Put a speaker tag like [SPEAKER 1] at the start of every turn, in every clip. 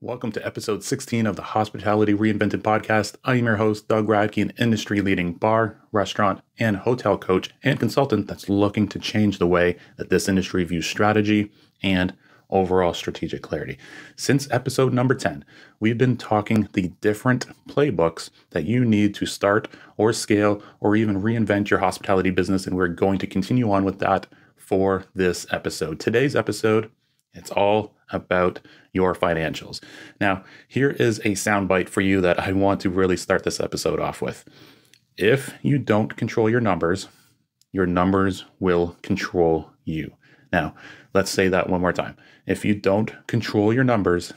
[SPEAKER 1] Welcome to episode 16 of the Hospitality Reinvented podcast. I am your host, Doug Radkey, an industry-leading bar, restaurant, and hotel coach and consultant that's looking to change the way that this industry views strategy and overall strategic clarity. Since episode number 10, we've been talking the different playbooks that you need to start or scale or even reinvent your hospitality business, and we're going to continue on with that for this episode. Today's episode, it's all about your financials. Now, here is a soundbite for you that I want to really start this episode off with. If you don't control your numbers will control you. Now, let's say that one more time. If you don't control your numbers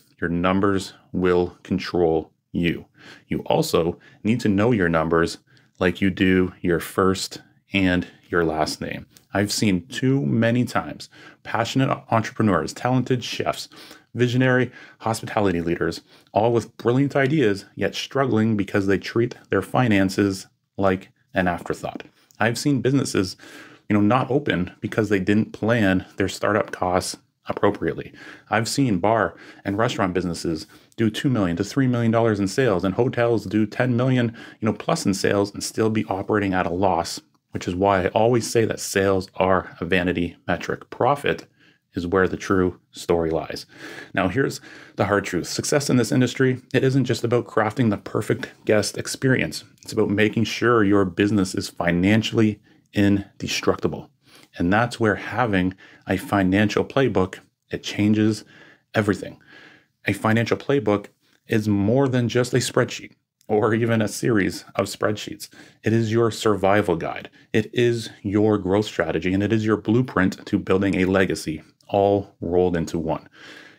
[SPEAKER 1] will control you. You also need to know your numbers like you do your first and your last name. I've seen too many times passionate entrepreneurs, talented chefs, visionary hospitality leaders, all with brilliant ideas, yet struggling because they treat their finances like an afterthought. I've seen businesses, not open because they didn't plan their startup costs appropriately. I've seen bar and restaurant businesses do $2 million to $3 million in sales, and hotels do 10 million, plus in sales and still be operating at a loss, which is why I always say that sales are a vanity metric. Profit is where the true story lies. Now, here's the hard truth. Success in this industry, it isn't just about crafting the perfect guest experience. It's about making sure your business is financially indestructible. And that's where having a financial playbook, it changes everything. A financial playbook is more than just a spreadsheet or even a series of spreadsheets. It is your survival guide. It is your growth strategy, and it is your blueprint to building a legacy, all rolled into one.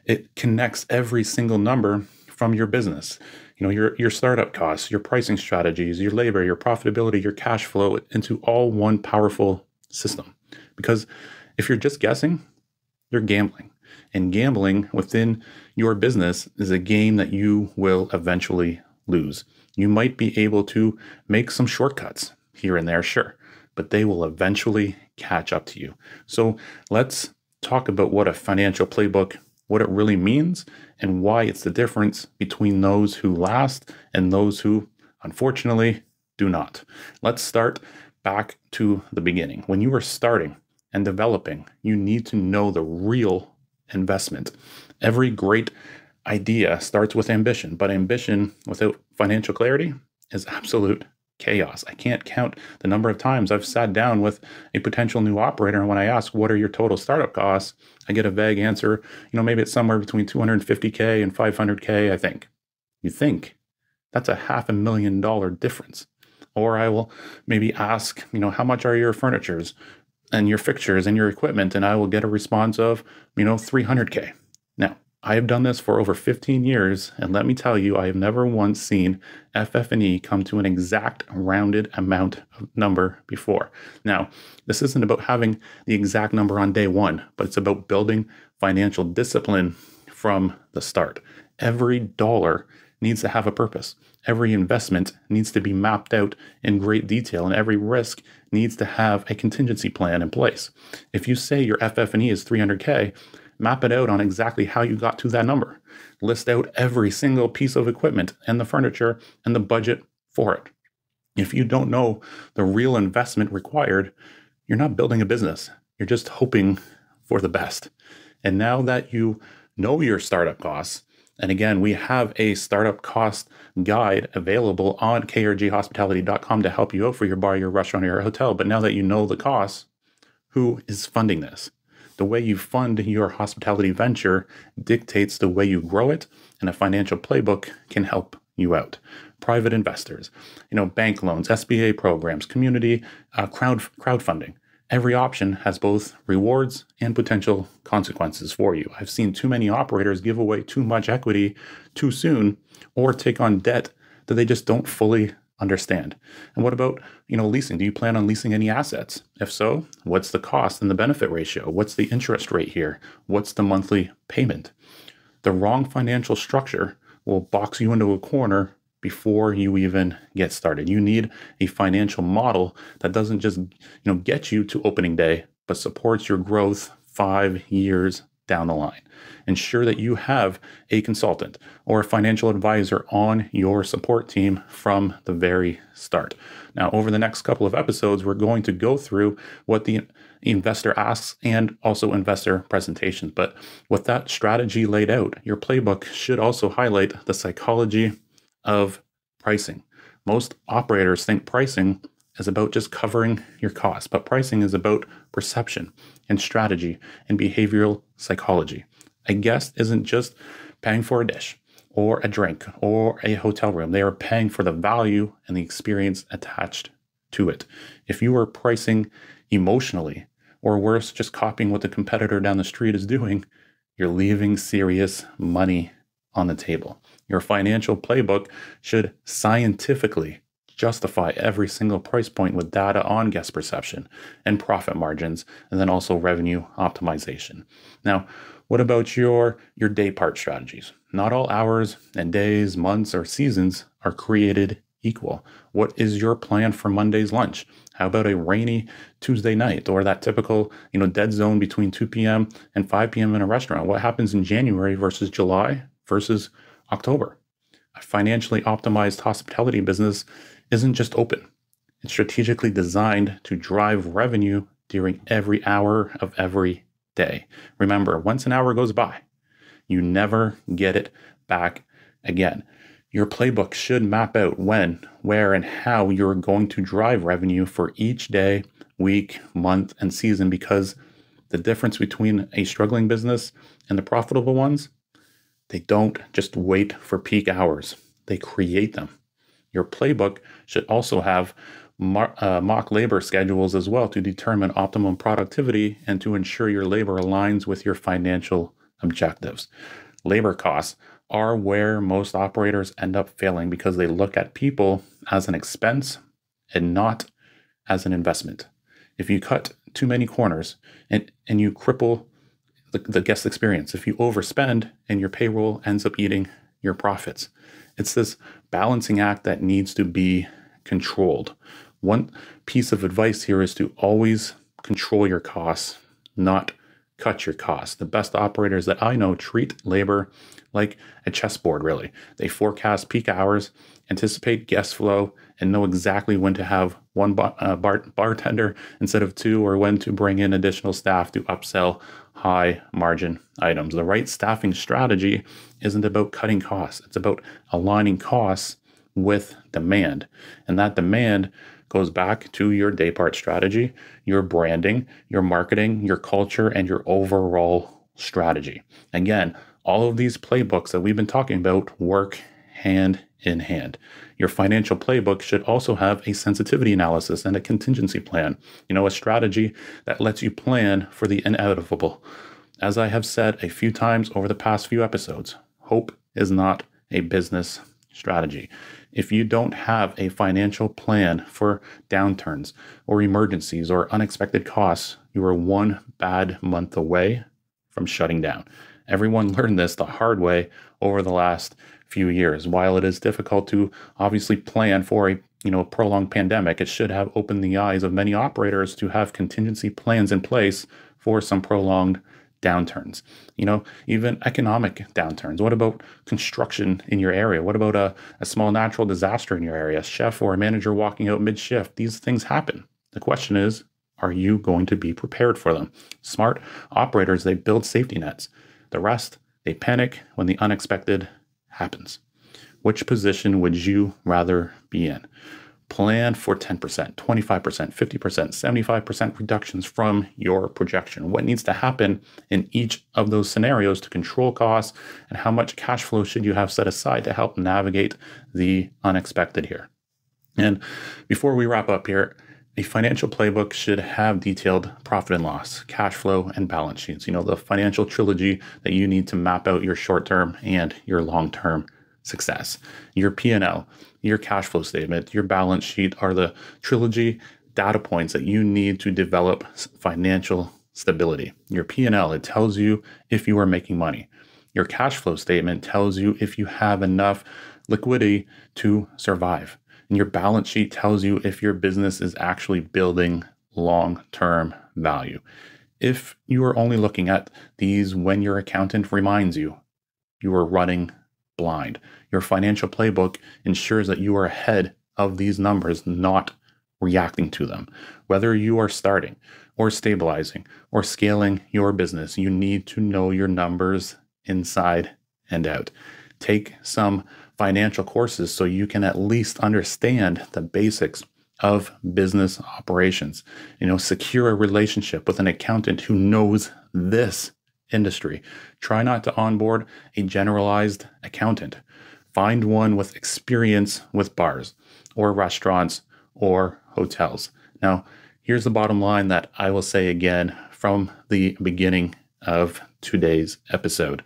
[SPEAKER 1] It connects every single number from your business, your startup costs, your pricing strategies, your labor, your profitability, your cash flow into all one powerful system. Because if you're just guessing, you're gambling. And gambling within your business is a game that you will eventually lose. You might be able to make some shortcuts here and there, sure, but they will eventually catch up to you. So let's talk about what a financial playbook, what it really means, and why it's the difference between those who last and those who, unfortunately, do not. Let's start back to the beginning. When you are starting and developing, you need to know the real investment. Every great idea starts with ambition, but ambition without financial clarity is absolute chaos. I can't count the number of times I've sat down with a potential new operator, and when I ask, what are your total startup costs? I get a vague answer. Maybe it's somewhere between $250K and $500K, I think. You think? That's a $500,000 difference. Or I will maybe ask, how much are your furnitures and your fixtures and your equipment? And I will get a response of, $300K. Now, I have done this for over 15 years, and let me tell you, I have never once seen FF&E come to an exact rounded amount of number before. Now, this isn't about having the exact number on day one, but it's about building financial discipline from the start. Every dollar needs to have a purpose. Every investment needs to be mapped out in great detail, and every risk needs to have a contingency plan in place. If you say your FF&E is $300K, map it out on exactly how you got to that number. List out every single piece of equipment and the furniture and the budget for it. If you don't know the real investment required, you're not building a business. You're just hoping for the best. And now that you know your startup costs, and again, we have a startup cost guide available on krghospitality.com to help you out for your bar, your restaurant, or your hotel. But now that you know the costs, who is funding this? The way you fund your hospitality venture dictates the way you grow it, and a financial playbook can help you out. Private investors, bank loans, SBA programs, community crowdfunding. Every option has both rewards and potential consequences for you. I've seen too many operators give away too much equity too soon or take on debt that they just don't fully understand. And what about, leasing? Do you plan on leasing any assets? If so, what's the cost and the benefit ratio? What's the interest rate here? What's the monthly payment? The wrong financial structure will box you into a corner before you even get started. You need a financial model that doesn't just, get you to opening day, but supports your growth 5 years down the line. Ensure that you have a consultant or a financial advisor on your support team from the very start. Now, over the next couple of episodes, we're going to go through what the investor asks and also investor presentations. But with that strategy laid out, your playbook should also highlight the psychology of pricing. Most operators think pricing is about just covering your costs, but pricing is about perception and strategy and behavioral psychology. A guest isn't just paying for a dish or a drink or a hotel room. They are paying for the value and the experience attached to it. If you are pricing emotionally, or worse, just copying what the competitor down the street is doing, you're leaving serious money on the table. Your financial playbook should scientifically justify every single price point with data on guest perception and profit margins, and then also revenue optimization. Now, what about your day part strategies? Not all hours and days, months, or seasons are created equal. What is your plan for Monday's lunch? How about a rainy Tuesday night, or that typical, dead zone between 2 p.m. and 5 p.m. in a restaurant? What happens in January versus July versus October? A financially optimized hospitality business isn't just open. It's strategically designed to drive revenue during every hour of every day. Remember, once an hour goes by, you never get it back again. Your playbook should map out when, where, and how you're going to drive revenue for each day, week, month, and season, because the difference between a struggling business and the profitable ones, they don't just wait for peak hours. They create them. Your playbook should also have mock labor schedules as well to determine optimum productivity and to ensure your labor aligns with your financial objectives. Labor costs are where most operators end up failing because they look at people as an expense and not as an investment. If you cut too many corners and you cripple the guest experience, if you overspend and your payroll ends up eating your profits, it's this balancing act that needs to be controlled. One piece of advice here is to always control your costs, not cut your costs. The best operators that I know treat labor like a chessboard, really. They forecast peak hours, anticipate guest flow, and know exactly when to have one bartender instead of two, or when to bring in additional staff to upsell high margin items. The right staffing strategy isn't about cutting costs. It's about aligning costs with demand. And that demand goes back to your day part strategy, your branding, your marketing, your culture, and your overall strategy. Again, all of these playbooks that we've been talking about work hand in hand. Your financial playbook should also have a sensitivity analysis and a contingency plan, a strategy that lets you plan for the inevitable. As I have said a few times over the past few episodes, hope is not a business strategy. If you don't have a financial plan for downturns or emergencies or unexpected costs, you are one bad month away from shutting down. Everyone learned this the hard way over the last few years. While it is difficult to obviously plan for a prolonged pandemic, it should have opened the eyes of many operators to have contingency plans in place for some prolonged downturns, even economic downturns. What about construction in your area? What about a small natural disaster in your area? A chef or a manager walking out mid-shift? These things happen. The question is, are you going to be prepared for them? Smart operators, they build safety nets. The rest, they panic when the unexpected happens. Which position would you rather be in? Plan for 10%, 25%, 50%, 75% reductions from your projection. What needs to happen in each of those scenarios to control costs, and how much cash flow should you have set aside to help navigate the unexpected here? And before we wrap up here, a financial playbook should have detailed profit and loss, cash flow, and balance sheets. The financial trilogy that you need to map out your short-term and your long-term success. Your P&L, your cash flow statement, your balance sheet are the trilogy data points that you need to develop financial stability. Your P&L, it tells you if you are making money. Your cash flow statement tells you if you have enough liquidity to survive. And your balance sheet tells you if your business is actually building long-term value. If you are only looking at these when your accountant reminds you, you are running blind. Your financial playbook ensures that you are ahead of these numbers, not reacting to them. Whether you are starting or stabilizing or scaling your business, you need to know your numbers inside and out. Take some financial courses so you can at least understand the basics of business operations. Secure a relationship with an accountant who knows this industry. Try not to onboard a generalized accountant. Find one with experience with bars or restaurants or hotels. Now, here's the bottom line that I will say again from the beginning of today's episode.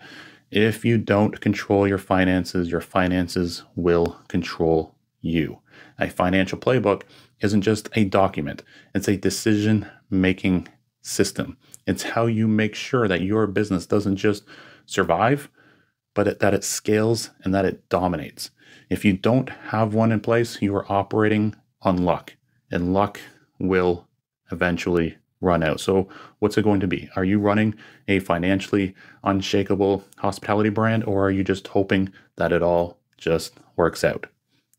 [SPEAKER 1] If you don't control your finances will control you. A financial playbook isn't just a document. It's a decision-making system. It's how you make sure that your business doesn't just survive, but that it scales and that it dominates. If you don't have one in place, you are operating on luck, and luck will eventually run out. So what's it going to be? Are you running a financially unshakable hospitality brand, or are you just hoping that it all just works out?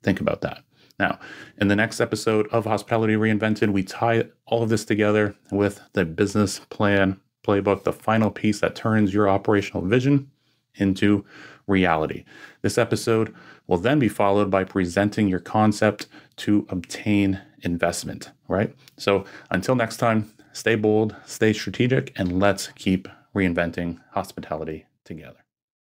[SPEAKER 1] Think about that. Now, in the next episode of Hospitality Reinvented, we tie all of this together with the business plan playbook, the final piece that turns your operational vision into reality. This episode will then be followed by presenting your concept to obtain investment, right? So until next time, stay bold, stay strategic, and let's keep reinventing hospitality together.